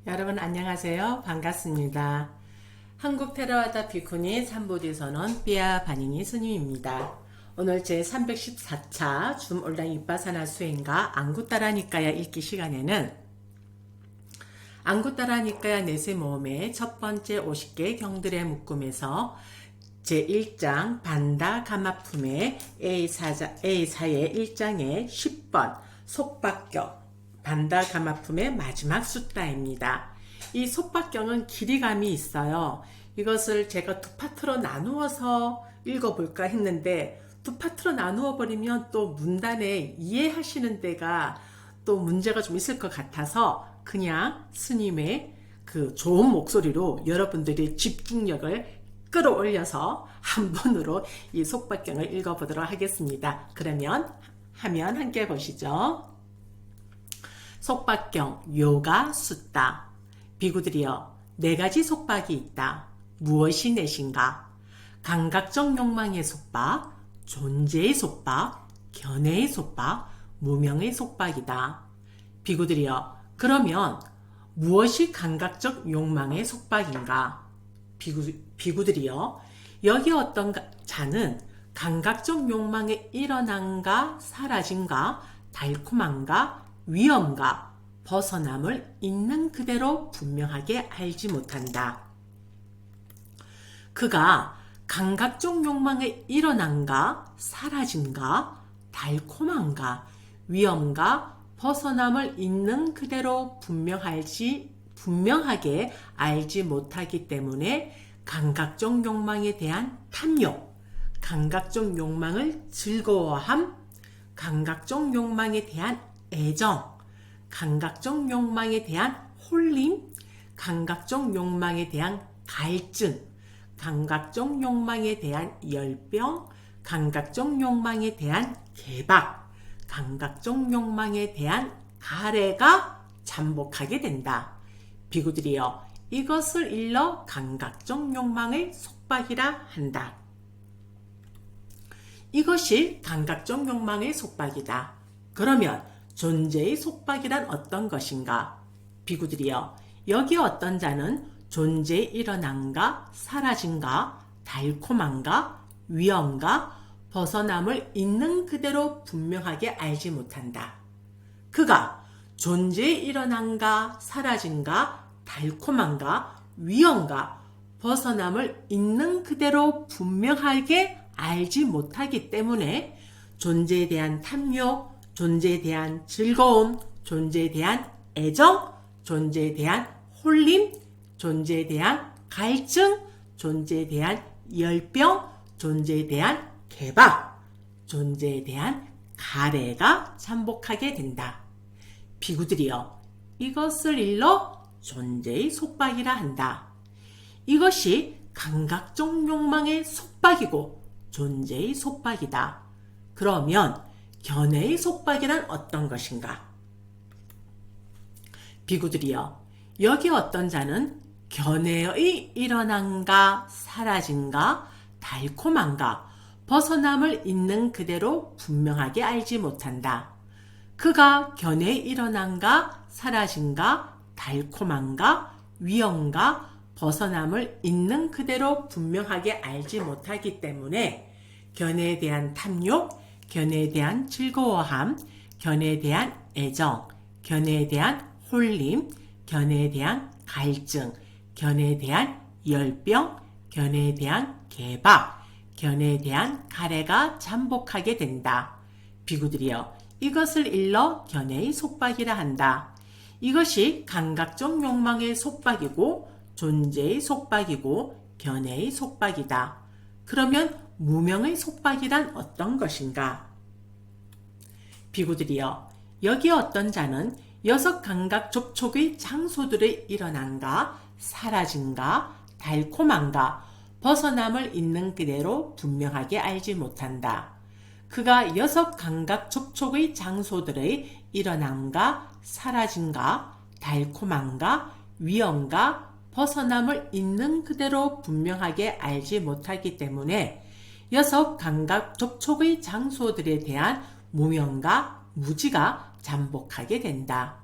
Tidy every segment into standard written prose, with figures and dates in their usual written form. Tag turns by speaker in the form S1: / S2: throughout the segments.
S1: 여러분 안녕하세요. 반갑습니다. 한국 테라와다 비쿠니 삼보디선언 삐아 바니니 스님입니다. 오늘 제 314차 줌 온라인 윗바사나 수행과 안구따라니까야 읽기 시간에는 안구따라니까야 내세 모음의 첫 번째 50개 경들의 묶음에서 제1장 반다 가마품의 A4의 1장의 10번 속박경 반다 가마품의 마지막 숫자입니다. 이 속박경은 길이감이 있어요. 이것을 제가 두 파트로 나누어서 읽어볼까 했는데 두 파트로 나누어 버리면 또 문단에 이해하시는 데가 또 문제가 좀 있을 것 같아서 그냥 스님의 그 좋은 목소리로 여러분들의 집중력을 끌어올려서 한 번으로 이 속박경을 읽어보도록 하겠습니다. 그러면 화면 함께 보시죠. 속박경 요가 숫다. 비구들이여, 네 가지 속박이 있다. 무엇이 넷인가? 감각적 욕망의 속박, 존재의 속박, 견해의 속박, 무명의 속박이다. 비구들이여, 그러면 무엇이 감각적 욕망의 속박인가? 비구들이여, 여기 어떤 자는 감각적 욕망의 일어남과 사라짐과 달콤함과 위험과 벗어남을 있는 그대로 분명하게 알지 못한다. 그가 감각적 욕망의 일어남과 사라짐과 달콤함과 위험과 벗어남을 있는 그대로 분명하게 알지 못하기 때문에 감각적 욕망에 대한 탐욕, 감각적 욕망을 즐거워함, 감각적 욕망에 대한 애정, 감각적 욕망에 대한 홀림, 감각적 욕망에 대한 갈증, 감각적 욕망에 대한 열병, 감각적 욕망에 대한 개박, 감각적 욕망에 대한 가래가 잠복하게 된다. 비구들이여, 이것을 일러 감각적 욕망의 속박이라 한다. 이것이 감각적 욕망의 속박이다. 그러면 존재의 속박이란 어떤 것인가? 비구들이여, 여기 어떤 자는 존재의 일어남과 사라짐과 달콤함과 위험과 벗어남을 있는 그대로 분명하게 알지 못한다. 그가 존재의 일어남과 사라짐과 달콤함과 위험과 벗어남을 있는 그대로 분명하게 알지 못하기 때문에 존재에 대한 탐욕, 존재에 대한 즐거움, 존재에 대한 애정, 존재에 대한 홀림, 존재에 대한 갈증, 존재에 대한 열병, 존재에 대한 개박, 존재에 대한 가래가 잠복하게 된다. 비구들이여, 이것을 일러 존재의 속박이라 한다. 이것이 감각적 욕망의 속박이고 존재의 속박이다. 그러면 견해의 속박이란 어떤 것인가? 비구들이여, 여기 어떤 자는 견해의 일어남과 사라짐과 달콤함과 벗어남을 있는 그대로 분명하게 알지 못한다. 그가 견해의 일어남과 사라짐과 달콤함과 위험과 벗어남을 있는 그대로 분명하게 알지 못하기 때문에 견해에 대한 탐욕, 견해에 대한 즐거워함, 견해에 대한 애정, 견해에 대한 홀림, 견해에 대한 갈증, 견해에 대한 열병, 견해에 대한 개박, 견해에 대한 가래가 잠복하게 된다. 비구들이여, 이것을 일러 견해의 속박이라 한다. 이것이 감각적 욕망의 속박이고 존재의 속박이고 견해의 속박이다. 그러면 무명의 속박이란 어떤 것인가? 비구들이여, 여기 어떤 자는 여섯 감각 접촉의 장소들의 일어남과 사라짐과 달콤함과 벗어남을 있는 그대로 분명하게 알지 못한다. 그가 여섯 감각 접촉의 장소들의 일어남과 사라짐과 달콤함과 위험과 벗어남을 있는 그대로 분명하게 알지 못하기 때문에 여섯 감각 접촉의 장소들에 대한 무명과 무지가 잠복하게 된다.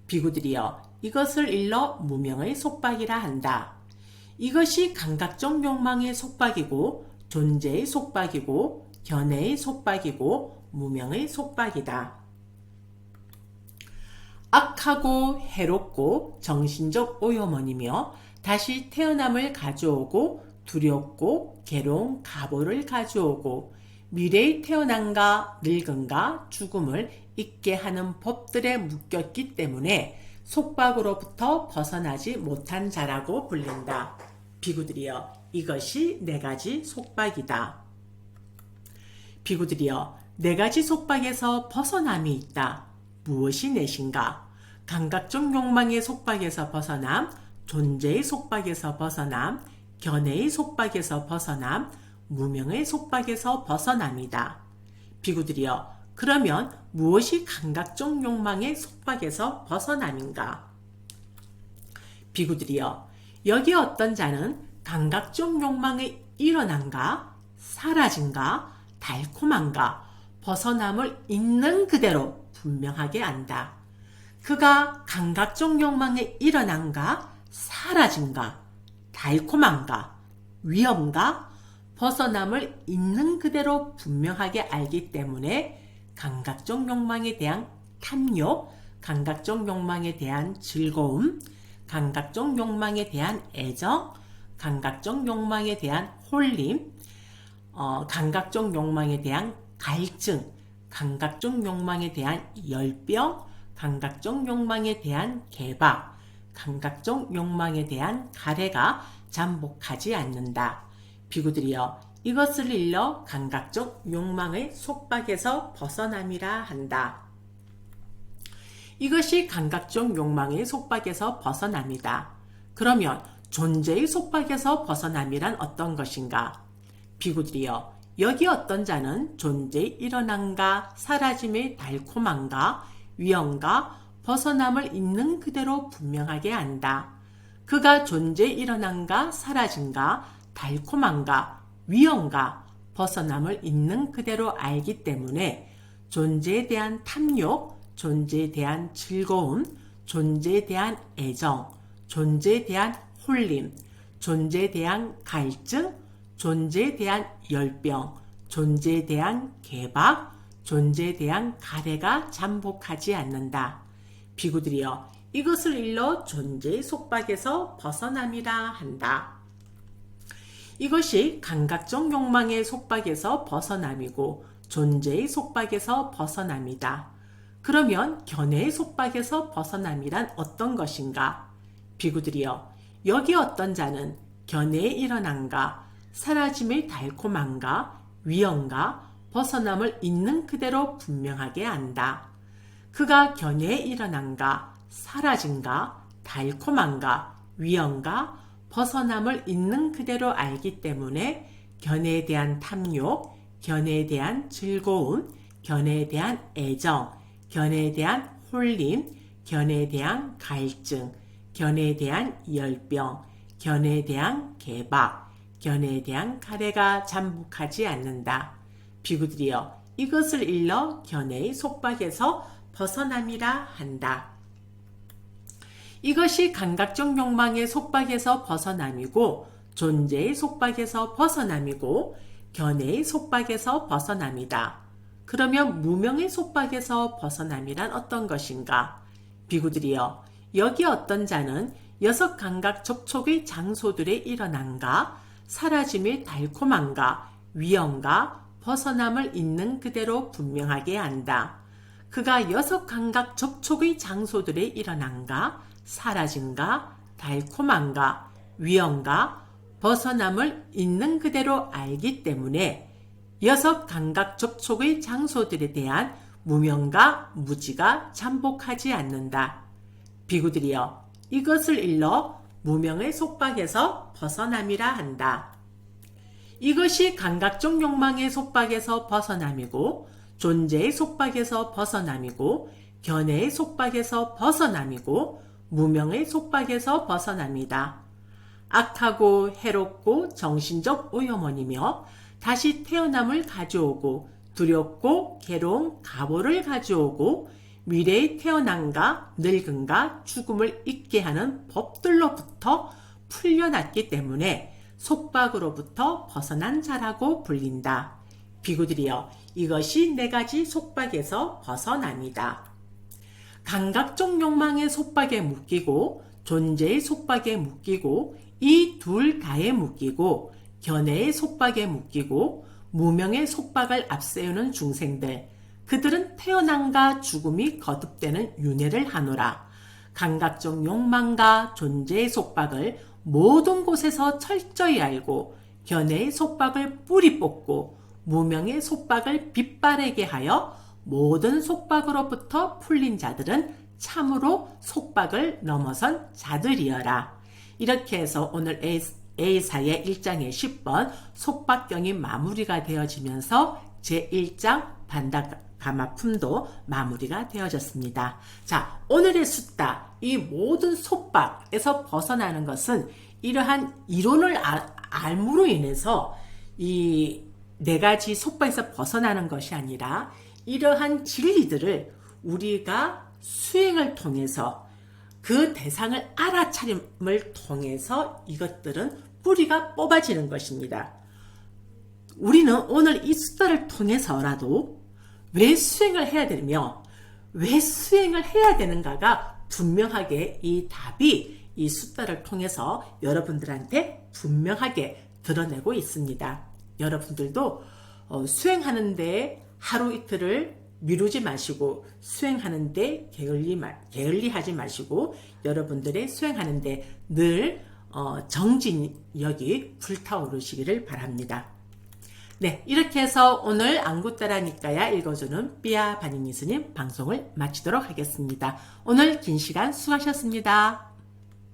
S1: 비구들이여, 이것을 일러 무명의 속박이라 한다. 이것이 감각적 욕망의 속박이고 존재의 속박이고 견해의 속박이고 무명의 속박이다. 악하고 해롭고 정신적 오염원이며 다시 태어남을 가져오고 두렵고 괴로운 가보를 가져오고 미래의 태어남과 늙음과 죽음을 있게 하는 법들에 묶였기 때문에 속박으로부터 벗어나지 못한 자라고 불린다. 비구들이여, 이것이 네 가지 속박이다. 비구들이여, 네 가지 속박에서 벗어남이 있다. 무엇이 넷인가? 감각적 욕망의 속박에서 벗어남, 존재의 속박에서 벗어남, 견해의 속박에서 벗어남, 무명의 속박에서 벗어남이다. 비구들이여, 그러면 무엇이 감각적 욕망의 속박에서 벗어남인가? 비구들이여, 여기 어떤 자는 감각적 욕망의 일어남과 사라짐과 달콤함과 벗어남을 있는 그대로 분명하게 안다. 그가 감각적 욕망의 일어남과 사라짐과 달콤함과 위험과 벗어남을 있는 그대로 분명하게 알기 때문에 감각적 욕망에 대한 탐욕, 감각적 욕망에 대한 즐거움, 감각적 욕망에 대한 애정, 감각적 욕망에 대한 홀림, 감각적 욕망에 대한 갈증, 감각적 욕망에 대한 열병, 감각적 욕망에 대한 개박, 감각적 욕망에 대한 가래가 잠복하지 않는다. 비구들이여, 이것을 일러 감각적 욕망의 속박에서 벗어남이라 한다. 이것이 감각적 욕망의 속박에서 벗어남이다. 그러면 존재의 속박에서 벗어남이란 어떤 것인가? 비구들이여, 여기 어떤 자는 존재의 일어남과 사라짐의 달콤함과 위험과 벗어남을 있는 그대로 분명하게 안다. 그가 존재의 일어남과 사라짐과 달콤함과 위험과 벗어남을 있는 그대로 알기 때문에 존재에 대한 탐욕, 존재에 대한 즐거움, 존재에 대한 애정, 존재에 대한 홀림, 존재에 대한 갈증, 존재에 대한 열병, 존재에 대한 개박, 존재에 대한 가래가 잠복하지 않는다. 비구들이여, 이것을 일러 존재의 속박에서 벗어남이라 한다. 이것이 감각적 욕망의 속박에서 벗어남이고 존재의 속박에서 벗어남이다. 그러면 견해의 속박에서 벗어남이란 어떤 것인가? 비구들이여, 여기 어떤 자는 견해의 일어남과 사라짐의 달콤함과 위험과 벗어남을 있는 그대로 분명하게 안다. 그가 견해의 일어남과 사라짐과 달콤함과 위험과 벗어남을 있는 그대로 알기 때문에 견해에 대한 탐욕, 견해에 대한 즐거움, 견해에 대한 애정, 견해에 대한 홀림, 견해에 대한 갈증, 견해에 대한 열병, 견해에 대한 개박, 견해에 대한 가래가 잠복하지 않는다. 비구들이여, 이것을 일러 견해의 속박에서 벗어남이라 한다. 이것이 감각적 욕망의 속박에서 벗어남이고 존재의 속박에서 벗어남이고 견해의 속박에서 벗어남이다. 그러면 무명의 속박에서 벗어남이란 어떤 것인가? 비구들이여, 여기 어떤 자는 여섯 감각 접촉의 장소들의 일어남과 사라짐의 달콤함과 위험과 벗어남을 있는 그대로 분명하게 안다. 그가 여섯 감각 접촉의 장소들의 일어남과 사라짐과 달콤함과 위험과 벗어남을 있는 그대로 알기 때문에 여섯 감각 접촉의 장소들에 대한 무명과 무지가 잠복하지 않는다. 비구들이여, 이것을 일러 무명의 속박에서 벗어남이라 한다. 이것이 감각적 욕망의 속박에서 벗어남이고 존재의 속박에서 벗어남이고 견해의 속박에서 벗어남이고 무명의 속박에서 벗어남이다. 악하고 해롭고 정신적 오염원이며 다시 태어남을 가져오고 두렵고 괴로운 가보를 가져오고 미래의 태어남과 늙음과 죽음을 잊게 하는 법들로부터 풀려났기 때문에 속박으로부터 벗어난 자라고 불린다. 비구들이여, 이것이 네 가지 속박에서 벗어납니다. 감각적 욕망의 속박에 묶이고 존재의 속박에 묶이고 이 둘 다에 묶이고 견해의 속박에 묶이고 무명의 속박을 앞세우는 중생들, 그들은 태어남과 죽음이 거듭되는 윤회를 하노라. 감각적 욕망과 존재의 속박을 모든 곳에서 철저히 알고 견해의 속박을 뿌리 뽑고 무명의 속박을 빛바래게 하여 모든 속박으로부터 풀린 자들은 참으로 속박을 넘어선 자들이여라. 이렇게 해서 오늘 A사의 1장의 10번 속박경이 마무리가 되어지면서 제1장 반다가마품도 마무리가 되어졌습니다. 자, 오늘의 숫다, 이 모든 속박에서 벗어나는 것은 이러한 이론을 알므로 인해서 이 네 가지 속박에서 벗어나는 것이 아니라 이러한 진리들을 우리가 수행을 통해서 그 대상을 알아차림을 통해서 이것들은 뿌리가 뽑아지는 것입니다. 우리는 오늘 이 숫자를 통해서라도 왜 수행을 해야 되며 왜 수행을 해야 되는가가 분명하게 이 답이 이 숫자를 통해서 여러분들한테 분명하게 드러내고 있습니다. 여러분들도 수행하는데 하루 이틀을 미루지 마시고 수행하는데 게을리하지 마시고 여러분들의 수행하는데 늘 정진력이 불타오르시기를 바랍니다. 네, 이렇게 해서 오늘 안구따라니까야 읽어주는 삐아 바니니 스님 방송을 마치도록 하겠습니다. 오늘 긴 시간 수고하셨습니다.